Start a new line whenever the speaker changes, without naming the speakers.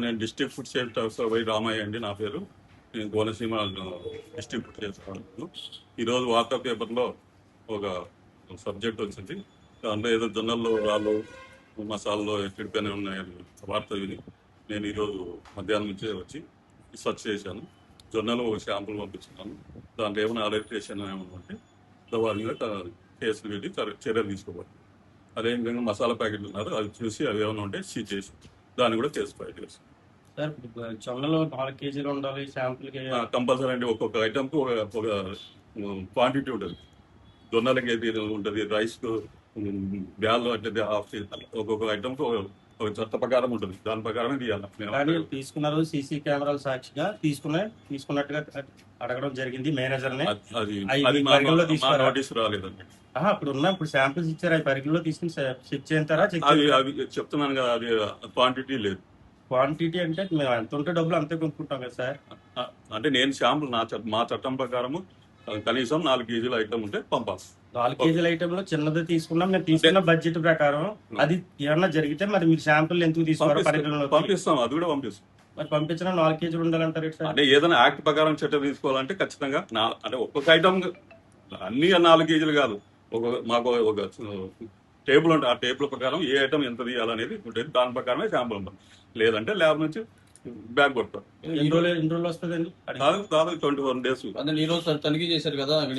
నేను district food safety officer Y Ramaiah అండి నా పేరు. నేను Konaseema district food safety officer. ఈరోజు వార్తా పేపర్లో ఒక సబ్జెక్ట్ వచ్చింది. దాంట్లో ఏదో జొన్నల్లో రాళ్ళు మసాలాలో చెడిపోయినవి ఉన్నాయని వార్త విని నేను ఈరోజు మధ్యాహ్నం నుంచే వచ్చి సెర్చ్ చేశాను. జొన్నలు ఒక శాంపుల్ పంపించున్నాను. దాంట్లో ఏమైనా అలర్టేషన్ ఏమైనా ఉంటే వారి మీద కేసులు పెట్టి చర్యలు తీసుకోవాలి. అదేవిధంగా మసాలా ప్యాకెట్లు ఉన్నారు, అవి చూసి అవి ఏమైనా ఉంటే సీజ్ చేసి దాన్ని కూడా కేసు ఫైల్ చేస్తాం.
సార్ జొన్నలు 4 కేజీలు ఉండాలి శాంపుల్
కంపల్సరీ అండి. ఒక్కొక్క ఐటమ్కి ఒక క్వాంటిటీ ఉంటుంది. జొన్నలకి ఏది ఉంటుంది, రైస్కు బ్యాళ్ళు అంటే హాఫ్ ఒక్కొక్క ఐటమ్కి ఒక చట్ట ప్రకారం ఉంటుంది. దాని ప్రకారమే తీయాలి.
తీసుకున్నారు. సీసీ కెమెరాలు సాక్షిగా తీసుకున్నట్టుగా అడగడం జరిగింది మేనేజర్ని.
అది నోటీస్ రాలేదండి.
ఇప్పుడు శాంపిల్స్ ఇచ్చారు, అవి పరిగణలో తీసుకుని చెక్ చేస్తారా?
అవి చెప్తున్నాను కదా, అది క్వాంటిటీ లేదు.
క్వాంటిటీ అంటే మేము ఎంత ఉంటే డబ్బులు అంతే కొనుక్కుంటాం కదా సార్.
అంటే నేను శాంపుల్ మా చట్టం ప్రకారము కనీసం 4 కేజీల ఐటమ్ ఉంటే పంపాలి.
4 కేజీల ఐటమ్ లో చిన్నది తీసుకున్నాం. మేము తీసుకున్న బడ్జెట్ ప్రకారం అది ఏమన్నా జరిగితే మరి మీరు శాంపుల్ ఎందుకు తీసుకోవాలి?
పంపిస్తాం, అది కూడా పంపిస్తాం.
మరి పంపించిన 4 కేజీలు ఉండాలంటారు సార్.
అంటే ఏదైనా యాక్ట్ ప్రకారం చట్టం తీసుకోవాలంటే ఖచ్చితంగా అంటే ఒక్కొక్క ఐటమ్ అన్ని 4 కేజీలు కాదు. మాకు ఒక టేబుల్ ఉంటుంది. ఆ టేబుల్ ప్రకారం ఏ ఐటమ్ ఎంత తీయాలనేది ఉంటుంది. దాని ప్రకారమే శాంపుల్ ఉంటుంది. లేదంటే ల్యాబ్ నుంచి బ్యాగ్ కొడతాం.
ఎన్ని రోజులు వస్తుందండి?
దాదాపు 21 days.
ఈ రోజు తనిఖీ చేశారు కదా అక్కడ